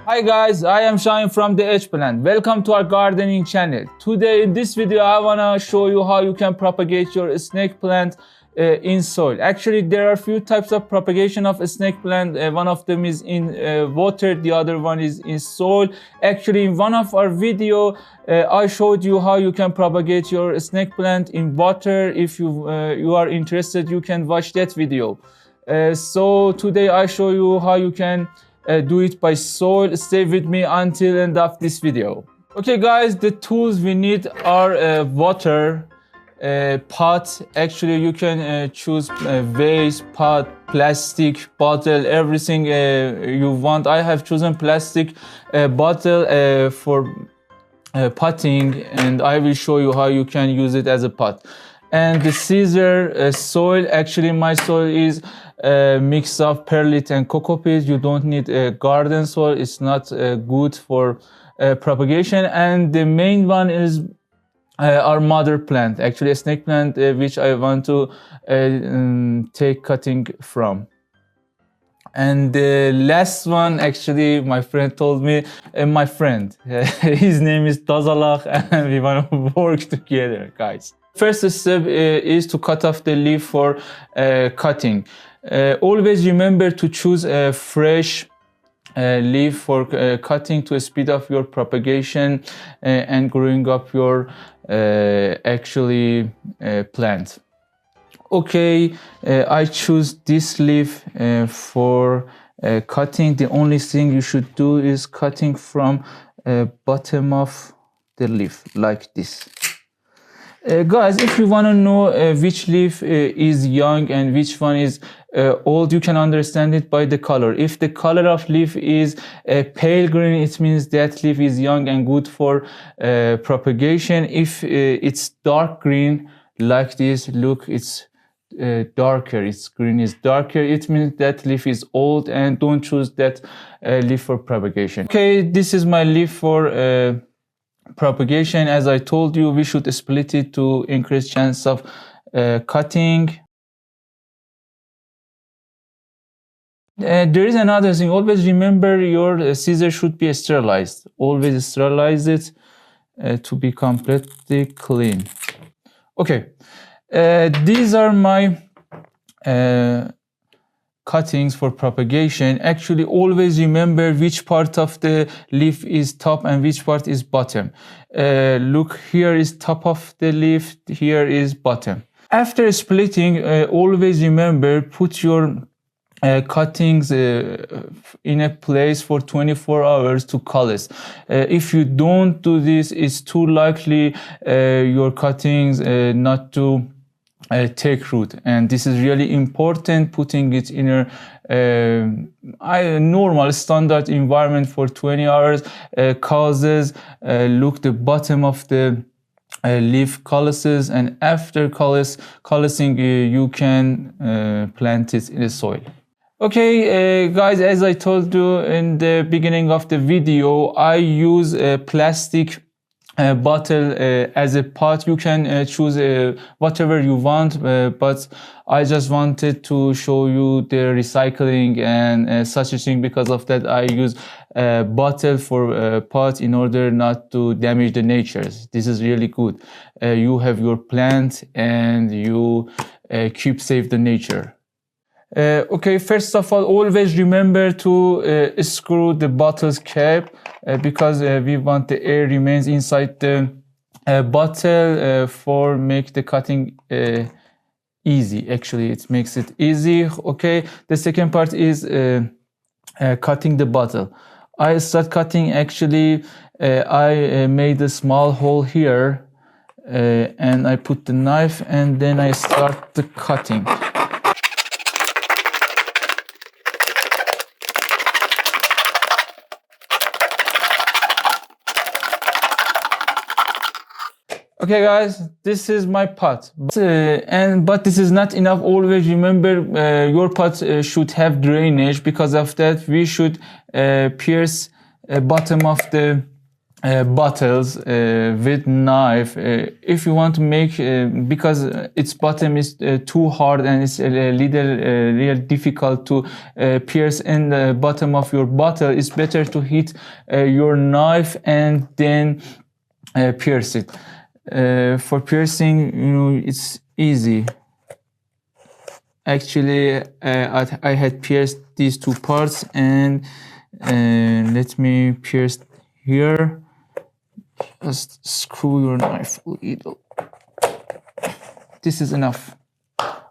Hi guys, I am Shine from TheHPlants. Welcome to our gardening channel. Today in this video I wanna show you how you can propagate your snake plant in soil. Actually, there are few types of propagation of a snake plant. One of them is in water, the other one is in soil. Actually, in one of our video, I showed you how you can propagate your snake plant in water. If you are interested, you can watch that video. So today I show you how you can do it by soil. Stay with me until end of this video. Okay guys, the tools we need are water, pot. Actually you can choose vase, pot, plastic bottle, everything you want. I have chosen plastic bottle for potting, and I will show you how you can use it as a pot. And the scissor, soil. Actually my soil is mix of perlite and cocoa You don't need a garden soil. It's not good for propagation. And the main one is our mother plant, actually a snake plant, which I want to take cutting from. And the last one, actually my friend told me, my friend his name is Tazalak, and we want to work together, guys. First step is to cut off the leaf for cutting. Always remember to choose a fresh leaf for cutting to speed up your propagation and growing up your plant. Okay, I choose this leaf for cutting. The only thing you should do is cutting from bottom of the leaf like this. Guys, if you want to know which leaf is young and which one is old, you can understand it by the color. If the color of leaf is pale green, it means that leaf is young and good for propagation. If it's dark green like this, look, it's darker, its green is darker, it means that leaf is old, and don't choose that leaf for propagation. Okay, this is my leaf for propagation. As I told you, we should split it to increase chance of cutting. There is another thing. Always remember your scissors should be sterilized. Always sterilize it to be completely clean. Okay, these are my cuttings for propagation. Actually, always remember which part of the leaf is top and which part is bottom. Look, here is top of the leaf, here is bottom. After splitting, always remember, put your cuttings in a place for 24 hours to coalesce. If you don't do this, it's too likely your cuttings not to take root, and this is really important. Putting it in a normal standard environment for 20 hours causes look, the bottom of the leaf coalesces, and after coalescing you can plant it in the soil. Okay guys, as I told you in the beginning of the video, I use a plastic bottle as a pot. You can choose whatever you want, but I just wanted to show you the recycling and such a thing. Because of that, I use a bottle for pot in order not to damage the nature. This is really good. You have your plant and you keep safe the nature. Okay, first of all, always remember to screw the bottle's cap because we want the air remains inside the bottle for make the cutting easy. Actually, it makes it easy. Okay, the second part is cutting the bottle. I start cutting. Actually, I made a small hole here and I put the knife, and then I start the cutting. Okay guys, this is my pot, but this is not enough. Always remember your pot should have drainage. Because of that, we should pierce bottom of the bottles with knife. If you want to make, because its bottom is too hard and it's a little real difficult to pierce in the bottom of your bottle, it's better to hit your knife and then pierce it. For piercing, you know, it's easy. Actually, I had pierced these two parts, and let me pierce here. Just screw your knife a little. This is enough.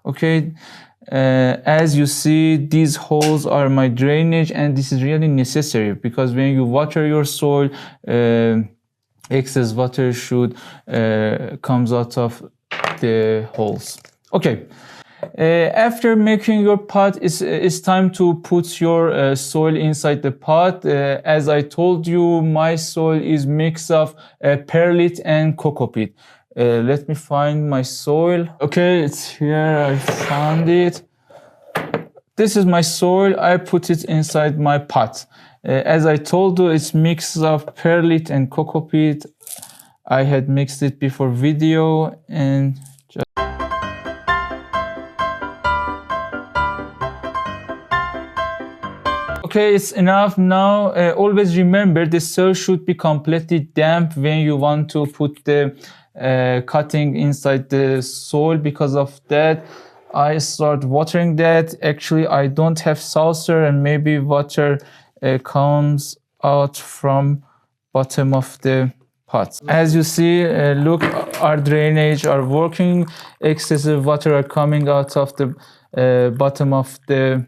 Okay. As you see, these holes are my drainage, and this is really necessary because when you water your soil, excess water should comes out of the holes. Okay. After making your pot, it's time to put your soil inside the pot. As I told you, my soil is mix of perlite and coco peat. Let me find my soil. Okay, it's here. I found it. This is my soil. I put it inside my pot. As I told you, it's mix of perlite and coco peat. I had mixed it before video and okay, it's enough now. Always remember the soil should be completely damp when you want to put the cutting inside the soil. Because of that, I start watering that. Actually, I don't have saucer and maybe water comes out from bottom of the pot. As you see, look, our drainage are working. Excessive water are coming out of the bottom of the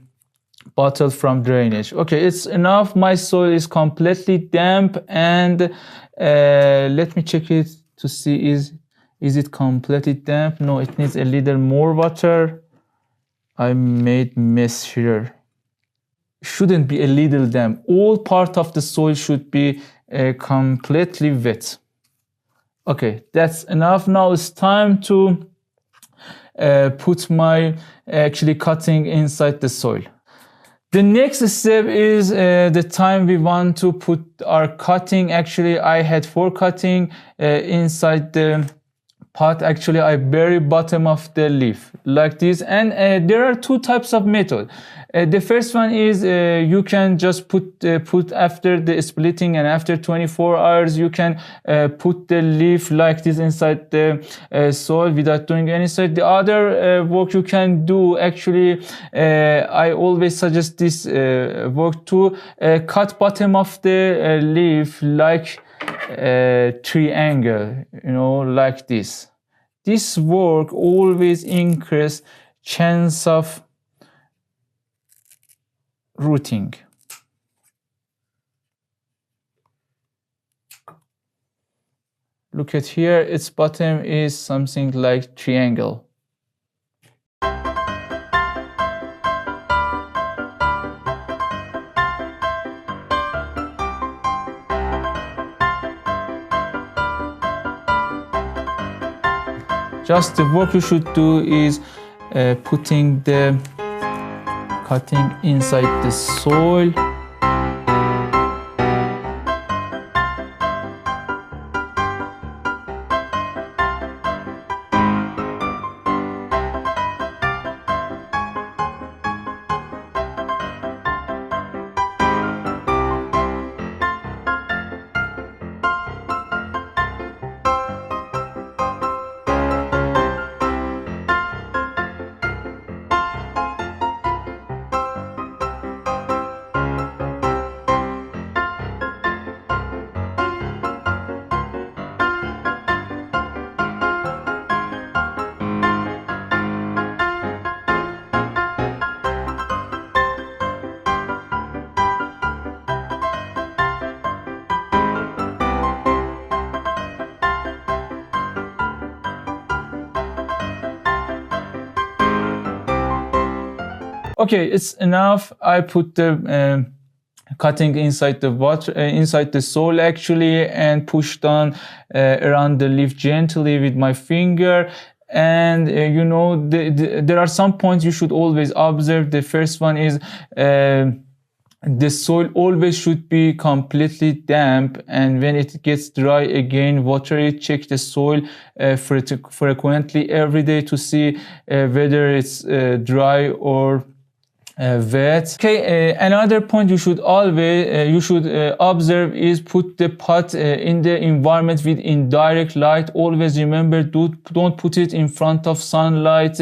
bottle from drainage. Okay, it's enough. My soil is completely damp, and let me check it to see is it completely damp. No, it needs a little more water. I made mess here. Shouldn't be a little damp. All part of the soil should be completely wet. Okay, that's enough. Now it's time to put my actually cutting inside the soil. The next step is the time we want to put our cutting. Actually, I had 4 cutting inside the pot. Actually, I bury bottom of the leaf like this, and there are 2 types of method. The first one is you can just put after the splitting, and after 24 hours you can put the leaf like this inside the soil without doing any sort. The other work you can do, actually, I always suggest this work to cut bottom of the leaf like triangle, you know, like this. This work always increase chance of rooting. Look at here, its bottom is something like triangle. Just the work you should do is putting the cutting inside the soil. Okay, it's enough. I put the cutting inside the water, inside the soil actually, and push down around the leaf gently with my finger. And you know, there are some points you should always observe. The first one is the soil always should be completely damp, and when it gets dry again, water it. Check the soil frequently every day to see whether it's dry or wet. Okay, another point you should always observe is put the pot in the environment with indirect light. Always remember, don't put it in front of sunlight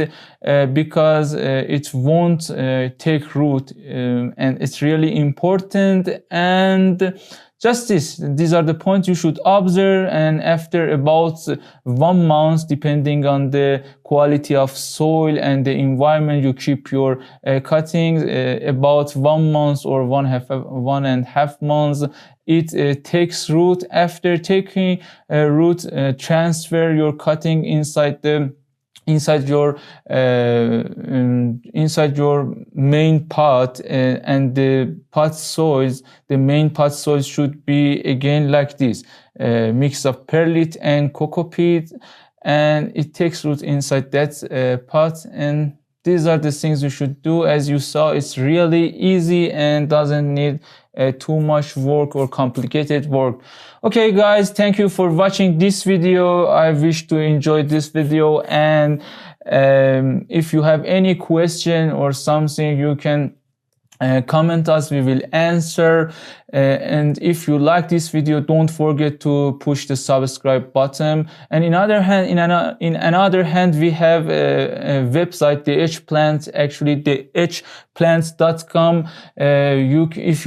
because it won't take root, and it's really important. And just these are the points you should observe, and after about 1 month, depending on the quality of soil and the environment you keep your cuttings, about 1 month or 1.5 months, it takes root. After taking root, transfer your cutting inside your main pot, and the main pot soils should be again like this, mix of perlite and cocopeat, and it takes root inside that pot. And these are the things you should do. As you saw, it's really easy and doesn't need too much work or complicated work. Okay guys, thank you for watching this video. I wish to enjoy this video, and if you have any question or something, you can comment us, we will answer. And if you like this video, don't forget to push the subscribe button. And in another hand, we have a website, TheHPlants, actually TheHPlants.com. If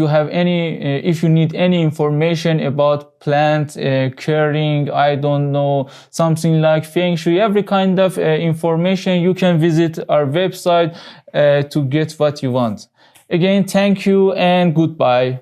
you need any information about plant caring, I don't know, something like feng shui, every kind of information, you can visit our website to get what you want. Again, thank you and goodbye.